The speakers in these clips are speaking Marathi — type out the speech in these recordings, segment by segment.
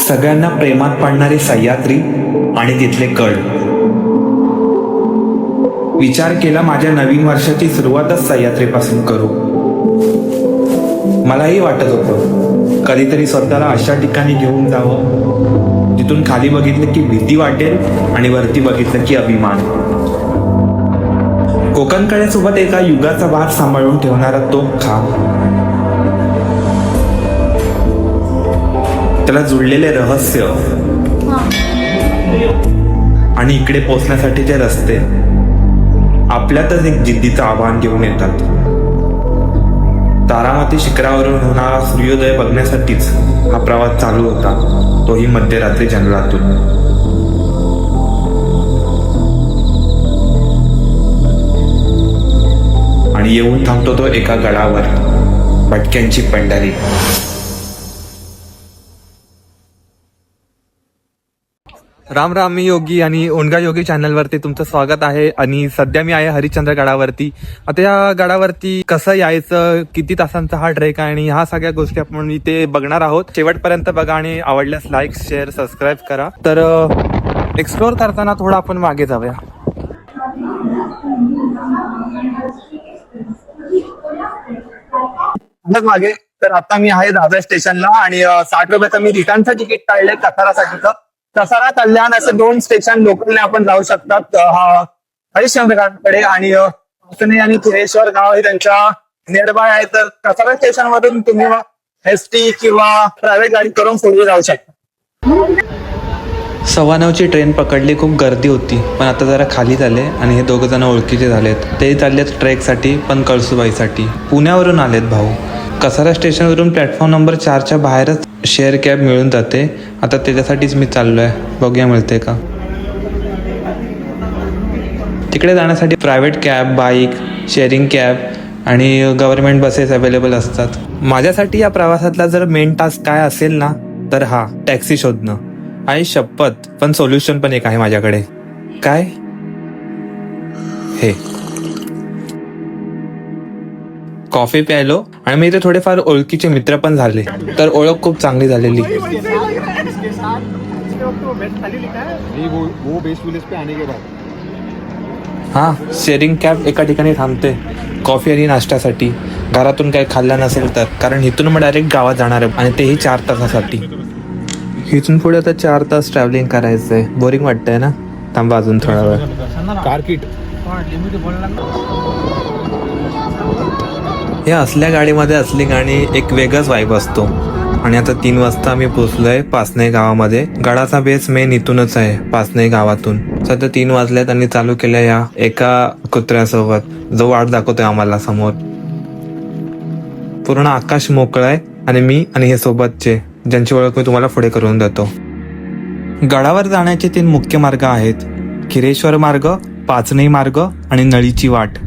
सगळ्यांना प्रेमात पाडणारी सह्याद्री आणि तिथले गड. विचार केला माझ्या नवीन वर्षाची सुरुवातच सह्याद्रीपासून करू. मलाही वाटत होतं कधीतरी स्वतःला अशा ठिकाणी घेऊन जावं जिथून खाली बघितलं की भीती वाटेल आणि वरती बघितलं की अभिमान. कोकणकडे सोबत एका युगाचा भार सांभाळून ठेवणारा तो खांब, त्याला जुळलेले रहस्य आणि इकडे पोचण्यासाठीचे रस्ते आपल्यातच एक जिद्दीचं आव्हान घेऊन येतात. तारामती शिखरावरून होणारा सूर्योदय बघण्यासाठीच हा प्रवास चालू होता, तोही मध्यरात्री जंगलातून. आणि येऊन थांबतो तो एका गडावर, भटक्यांची पंढरी. राम राम, मी योगी आणि ओनगा योगी चॅनलवरती तुमचं स्वागत आहे. आणि सध्या मी आहे हरिश्चंद्र गडावरती. आता या गडावरती कसं यायचं, किती तासांचा हा ट्रेक आहे आणि ह्या सगळ्या गोष्टी आपण इथे बघणार आहोत. शेवटपर्यंत बघा आणि आवडल्यास लाईक, शेअर, सबस्क्राईब करा. तर एक्सप्लोर करताना थोडं आपण मागे जाऊया. मागे तर आता मी आहे दादर स्टेशनला आणि 60 रुपयाचं मी रिटर्नचं तिकीट काढले कसारासाठीचं. कसारा, कल्याण असे 2 स्टेशन लोकलने आपण जाऊ शकतात हरिश्चंद्रगडकडे. आणि पुणे आणि कुरेश्वर गाव हे त्यांच्या नियरबाय आहे. तर कसारा स्टेशन मधून तुम्ही एसटी किंवा प्रायव्हेट गाडी करून पुढे जाऊ शकता. 9:15ची ट्रेन पकडली. खूप गर्दी होती, पण आता जरा खाली झाले आणि हे दोघं जण ओळखीचे झालेत. ते चाललेत ट्रेकसाठी, पण कळसुबाईसाठी. पुण्यावरून आलेत भाऊ. कसारा स्टेशनवरून प्लॅटफॉर्म नंबर 4च्या बाहेरच शेअर कॅब मिळून जाते. आता त्याच्यासाठीच मी चाललोय, बघूया मिळते का. तिकडे जाण्यासाठी private cab, bike, sharing cab आणि गव्हर्नमेंट बसेस अवेलेबल असतात. माझ्यासाठी या प्रवासातला जर मेन टास्क काय असेल ना, तर हा टॅक्सी शोधणं. आई शपथ, पण सोल्युशन पण एक आहे माझ्याकडे. काय? हे कॉफी प्यायलो आणि मी इथे थोडेफार ओळखीचे मित्र पण झाले, तर ओळख खूप चांगली झालेली. हा, शेअरिंग कॅब एका ठिकाणी थांबते कॉफी आणि नाश्त्यासाठी. घरातून काही खाल्लं नसेल तर, कारण इथून मग डायरेक्ट गावात जाणार आहे आणि तेही 4 तासासाठी. इथून पुढे आता 4 तास ट्रॅव्हलिंग करायचंय. बोरिंग वाटतंय ना. थांबा अजून थोडा वेळ. कारकिट या असल्या गाडीमध्ये असली गाणी एक वेगळाच वाईब असतो. आणि आता 3 वाजता आम्ही पोहोचलोय पाचनई गावामध्ये. गडाचा बेस मेन इथूनच आहे, पाचनई गावातून. सध्या 3 वाजलेत आणि चालू केल्या या एका कुत्र्यासोबत जो वाट दाखवतोय आम्हाला समोर. पूर्ण आकाश मोकळं आहे आणि मी आणि हे सोबतचे, ज्यांची ओळख मी तुम्हाला पुढे करून देतो. गडावर जाण्याचे 3 मुख्य मार्ग आहेत: खिरेश्वर मार्ग, पाचनई मार्ग आणि नळीची वाट.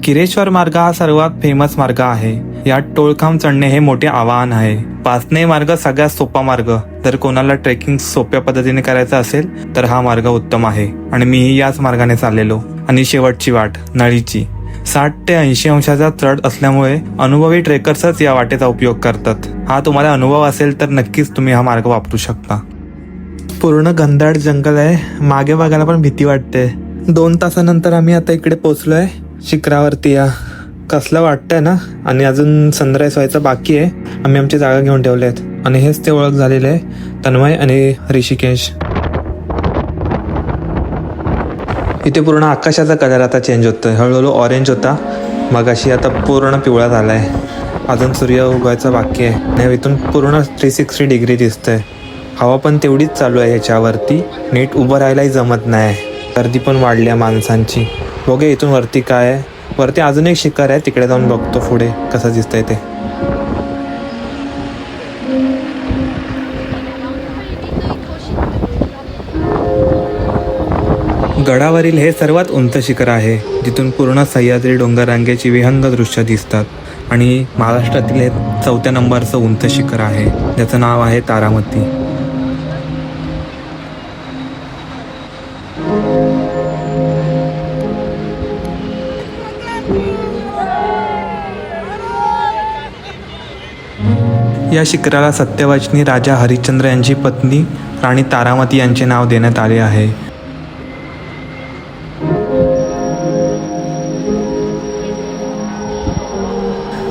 खिरेश्वर मार्ग हा सर्वात फेमस मार्ग आहे. यात टोळखांब चढणे हे मोठे आव्हान आहे. पाचनई मार्ग सगळ्यात सोपा मार्ग. जर कोणाला ट्रेकिंग सोप्या पद्धतीने करायचं असेल तर हा मार्ग उत्तम आहे आणि मीही याच मार्गाने चाललेलो. आणि शेवटची वाट नळीची. 60 ते 80 अंशाचा चढ असल्यामुळे अनुभवी ट्रेकर्सच या वाटेचा उपयोग करतात. हा तुम्हाला अनुभव असेल तर नक्कीच तुम्ही हा मार्ग वापरू शकता. पूर्ण घनदाट जंगल आहे, मागे बघायला पण भीती वाटते. 2 तासानंतर आम्ही आता इकडे पोहोचलोय शिखरावरती. या कसलं वाटतंय ना. आणि अजून सनराईज व्हायचं बाकी आहे. आम्ही आमची जागा घेऊन ठेवले आहेत आणि हेच ते ओळख झालेले आहे, तन्मय आणि ऋषिकेश. इथे पूर्ण आकाशाचा कलर आता चेंज होतोय. हळूहळू ऑरेंज होता मगाशी, आता पूर्ण पिवळा झालाय. अजून सूर्य उगवायचा बाकी आहे आणि इथून पूर्ण 360 डिग्री दिसतंय. हवा पण तेवढीच चालू आहे ह्याच्यावरती. नीट उभं राहायलाही जमत नाही. गर्दी पण वाढली आहे माणसांची. बघे इथून वरती काय आहे. वरती अजून एक शिखर आहे, तिकडे जाऊन बघतो पुढे कसं दिसतंय ते. गडावरील हे सर्वात उंच शिखर आहे, जिथून पूर्ण सह्याद्री डोंगररांगेची विहंग दृश्य दिसतात. आणि महाराष्ट्रातील हे 4थ्या नंबरचं उंच शिखर आहे, ज्याचं नाव आहे तारामती. या शिखराला सत्यवचनी राजा हरिश्चंद्र यांची पत्नी राणी तारामती यांचे नाव देण्यात आले आहे.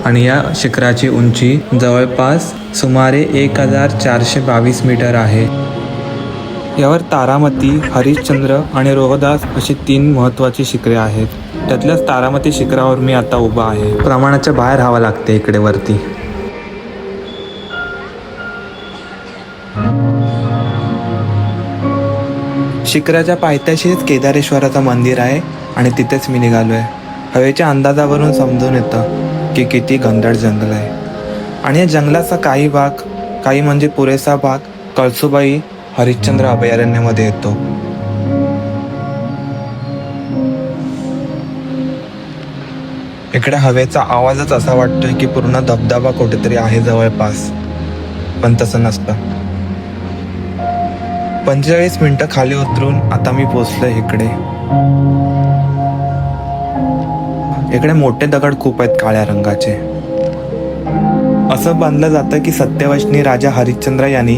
आणि या शिखराची उंची जवळपास सुमारे 1422 मीटर आहे. यावर तारामती, हरिश्चंद्र आणि रोहदास अशी 3 महत्त्वाची शिखरे आहेत. त्यातल्याच तारामती शिखरावर मी आता उभा आहे. प्रमाणाच्या बाहेर हवा लागते इकडे वरती. शिखराच्या पायथ्याशीच केदारेश्वराचं मंदिर आहे आणि तिथेच मी निघालोय. हवेच्या अंदाजावरून समजून येतं की किती घनदाट जंगल आहे. आणि या जंगलाचा काही भाग, काही म्हणजे पुरेसा भाग कळसुबाई हरिश्चंद्र अभयारण्यामध्ये येतो. इकडे हवेचा आवाजच असा वाटतोय की पूर्ण धबधबा कुठेतरी आहे जवळपास, पण तसं नसतं. 45 मिनिटं खाली उतरून आता मी पोचलोय इकडे. इकडे मोठे दगड खूप आहेत काळ्या रंगाचे. असं बांधलं जातं की सत्यवचनी राजा हरिश्चंद्र यांनी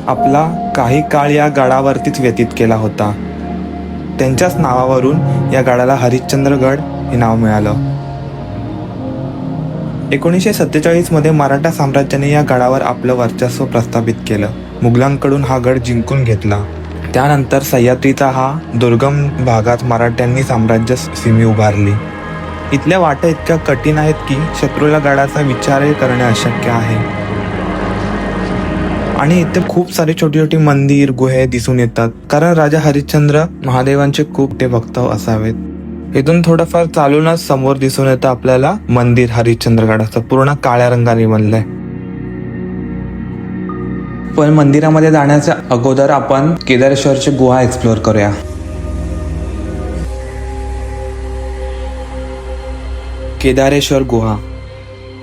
आपला काही काळ या गडावरतीच व्यतीत केला होता. त्यांच्याच नावावरून या गडाला हरिश्चंद्रगड हे नाव मिळालं. 1947 मध्ये मराठा साम्राज्याने या गडावर आपलं वर्चस्व प्रस्थापित केलं. मुघलांकडून हा गड जिंकून घेतला. त्यानंतर सह्याद्रीचा हा दुर्गम भागात मराठ्यांनी साम्राज्य सीमी उभारली. इथल्या वाटा इतक्या कठीण आहेत की शत्रूला गडाचा विचारही करणे अशक्य आहे. आणि इथे खूप सारे छोटी छोटी मंदिर, गुहे दिसून येतात, कारण राजा हरिश्चंद्र महादेवांचे खूप ते भक्त असावेत. इथून थोडंफार चालूनच समोर दिसून येतं आपल्याला मंदिर हरिश्चंद्रगडाचं, पूर्ण काळ्या रंगाने बनलंय. पण मंदिरामध्ये जाण्याच्या अगोदर आपण केदारेश्वरची गुहा एक्सप्लोअर करूया. केदारेश्वर गुहा.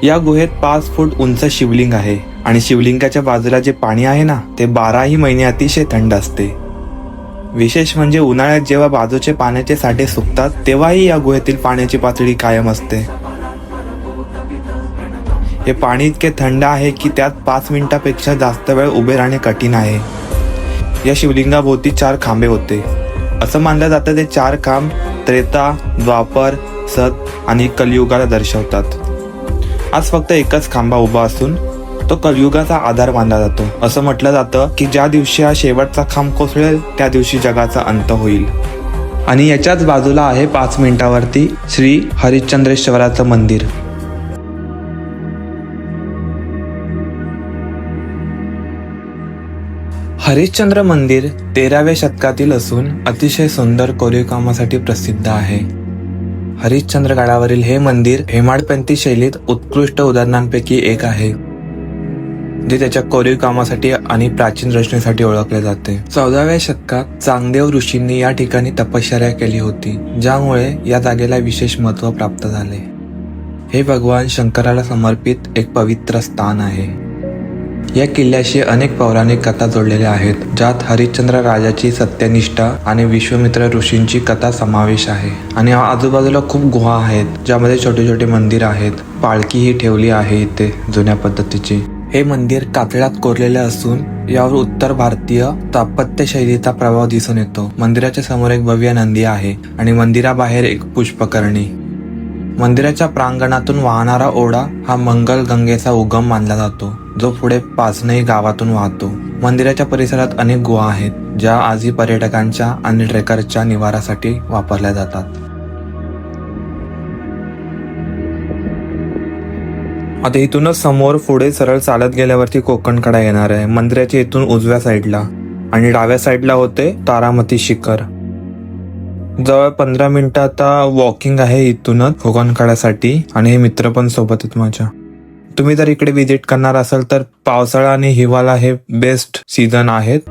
या गुहेत 5 फूट उंच शिवलिंग आहे आणि शिवलिंगाच्या बाजूला जे पाणी आहे ना, ते 12ही महिने अतिशय थंड असते. विशेष म्हणजे उन्हाळ्यात जेव्हा बाजूचे पाण्याचे साठे सुकतात तेव्हाही या गुहेतील पाण्याची पातळी कायम असते. हे पाणी इतके थंड आहे की त्यात 5 मिनिटापेक्षा जास्त वेळ उभे राहणे कठीण आहे. या शिवलिंगाभोवती 4 खांबे होते. असं मानलं जातं ते 4 खांब त्रेता, द्वापर, सत आणि कलियुगाला दर्शवतात. आज फक्त एकच खांबा उभा असून तो कलियुगाचा आधार मानला जातो. असं म्हटलं जातं की ज्या दिवशी हा शेवटचा खांब कोसळेल त्या दिवशी जगाचा अंत होईल. आणि याच्याच बाजूला आहे 5 मिनिटावरती श्री हरिश्चंद्रेश्वराचं मंदिर. हरिश्चंद्र मंदिर 13व्या शतकातील असून अतिशय सुंदर कोरीवकामासाठी प्रसिद्ध आहे. हरिश्चंद्र गडावरील हे मंदिर हेमाडपंथी शैलीत उत्कृष्ट उदाहरणांपैकी एक आहे, जे त्याच्या कोरीवकामासाठी आणि प्राचीन रचनेसाठी ओळखले जाते. 14व्या शतकात चांगदेव ऋषींनी या ठिकाणी तपश्चर्या केली होती, ज्यामुळे या जागेला विशेष महत्त्व प्राप्त झाले. हे भगवान शंकराला समर्पित एक पवित्र स्थान आहे. या किल्ल्याशी अनेक पौराणिक कथा जोडलेल्या आहेत, ज्यात हरिश्चंद्र राजाची सत्यनिष्ठा आणि विश्वामित्र ऋषींची कथा समावेश आहे. आणि आजूबाजूला खूप गुहा आहेत, ज्यामध्ये छोटे छोटे मंदिर आहेत. पालखी ही ठेवली आहे इथे जुन्या पद्धतीची. हे मंदिर कातळात कोरलेले असून यावर उत्तर भारतीय स्थापत्य शैलीचा प्रभाव दिसून येतो. मंदिराच्या समोर एक भव्य नंदी आहे आणि मंदिराबाहेर एक पुष्पकर्णी. मंदिराच्या प्रांगणातून वाहणारा ओढा हा मंगल गंगेचा उगम मानला जातो, जो पुढे पाचनई गावातून वाहतो. मंदिराच्या परिसरात अनेक गुहा आहेत, ज्या आजही पर्यटकांच्या आणि ट्रेकरच्या निवारासाठी वापरल्या जातात. आता इथूनच समोर पुढे सरळ चालत गेल्यावरती कोकणकडा येणार आहे. मंदिराच्या इथून उजव्या साईडला आणि डाव्या साईडला होते तारामती शिखर. जवळ 15 मिनिटं आता वॉकिंग आहे इथूनच कोकणकड्यासाठी. आणि हे मित्र पण सोबत आहेत माझ्या. तुम्ही जर इकडे विजिट करणार असाल तर पावसाळा आणि हिवाळा हे बेस्ट सीझन आहेत.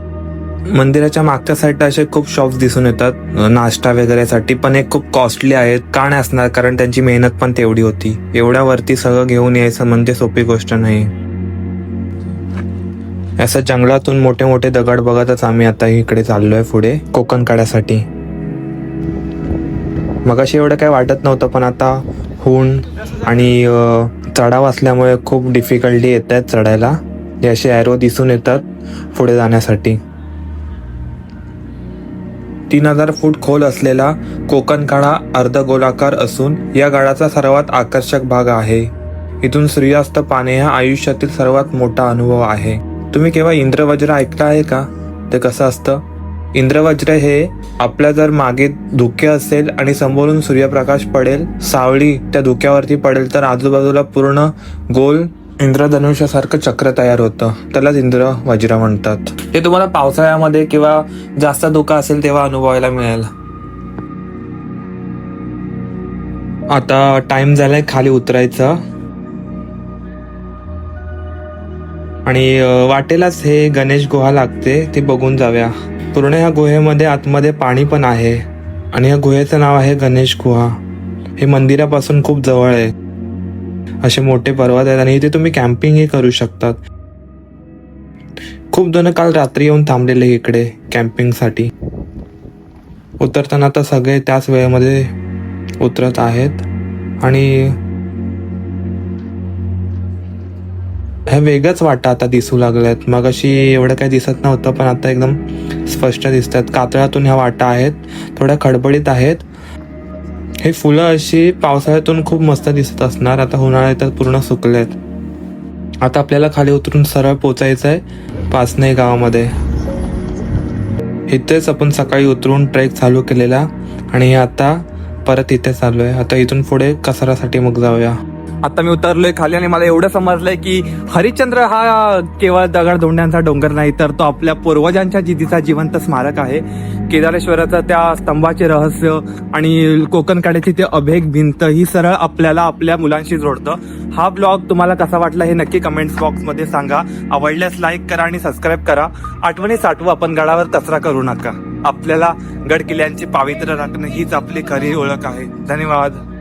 मंदिराच्या मागच्या साईडला असे खूप शॉप्स दिसून येतात नाश्ता वगैरेसाठी, पण हे खूप कॉस्टली आहेत. का नाही असणार, कारण त्यांची मेहनत पण तेवढी होती. एवढ्या वरती सगळं घेऊन यायचं म्हणजे सोपी गोष्ट नाही. असं जंगलातून मोठे मोठे दगड बघतच आम्ही आता इकडे चाललोय पुढे कोकणकड्यासाठी. मगाशी एवढं काय वाटत नव्हतं, पण आता ऊन आणि चढाव असल्यामुळे खूप डिफिकल्टी येत आहेत चढायला. हे असे ॲरो दिसून येतात पुढे जाण्यासाठी. 3000 फूट खोल असलेला कोकण कडा अर्धगोलाकार असून या गडाचा सर्वात आकर्षक भाग आहे. इथून सूर्यास्त पाहणे हा आयुष्यातील सर्वात मोठा अनुभव आहे. तुम्ही केव्हा इंद्रवज्र ऐकलं आहे का? ते कसं असतं? इंद्रवज्र हे आपल्या जर मागे धुके असेल आणि समोरून सूर्यप्रकाश पडेल, सावली त्या धुक्यावरती पडेल तर आजूबाजूला पूर्ण गोल इंद्रधनुष्यासारखं चक्र तयार होतं. त्यालाच इंद्रवज्र म्हणतात. ते तुम्हाला पावसाळ्यामध्ये किंवा जास्त धुका असेल तेव्हा अनुभवायला मिळेल. आता टाइम झालाय खाली उतरायचा आणि वाटेलाच हे गणेश गुहा लागते, ती बघून जाऊया. पूर्ण ह्या गुहेमध्ये आतमध्ये पाणी पण आहे आणि या गुहेचं नाव आहे गणेश गुहा. हे मंदिरापासून खूप जवळ आहे. असे मोठे पर्वत आहेत आणि इथे तुम्ही कॅम्पिंगही करू शकतात. खूप जण काल रात्री येऊन थांबलेले इकडे कॅम्पिंगसाठी. उतरताना आता सगळे त्याच वेळेमध्ये उतरत आहेत आणि हे वेगळंच वाटा आता दिसू लागल्यात. मग अशी एवढं काही दिसत नव्हतं पण आता एकदम स्पष्ट दिसतात. कातळातून ह्या वाटा आहेत, थोड्या खडबडीत आहेत. हे फुलं अशी पावसाळ्यातून खूप मस्त दिसत असणार, आता उन्हाळ्यात पूर्ण सुकलेत. आता आपल्याला खाली उतरून सरळ पोचायचं आहे पाचनई गावामध्ये. इथेच आपण सकाळी उतरून ट्रेक चालू केलेला आणि आता परत इथे चालू आहे. आता इथून पुढे कसारासाठी मग जाऊया. आता मी उतरलोय खाली आणि मला एवढं समजलंय की हरिश्चंद्र हा केवळ दगडधोंड्यांचा डोंगर नाही तर तो आपल्या पूर्वजांच्या जिद्दीचा जिवंत स्मारक आहे. केदारेश्वराचं त्या स्तंभाचे रहस्य आणि कोकण कड्याची ते अभेद भिंत ही सरळ आपल्याला आपल्या मुलांशी जोडतं. हा ब्लॉग तुम्हाला कसा वाटला हे नक्की कमेंट्स बॉक्समध्ये सांगा. आवडल्यास लाईक करा आणि सबस्क्राईब करा. आठवणी साठवू, आपण गडावर कचरा करू नका. आपल्याला गड किल्ल्यांचे पावित्र्य राखणं हीच आपली खरी ओळख आहे. धन्यवाद.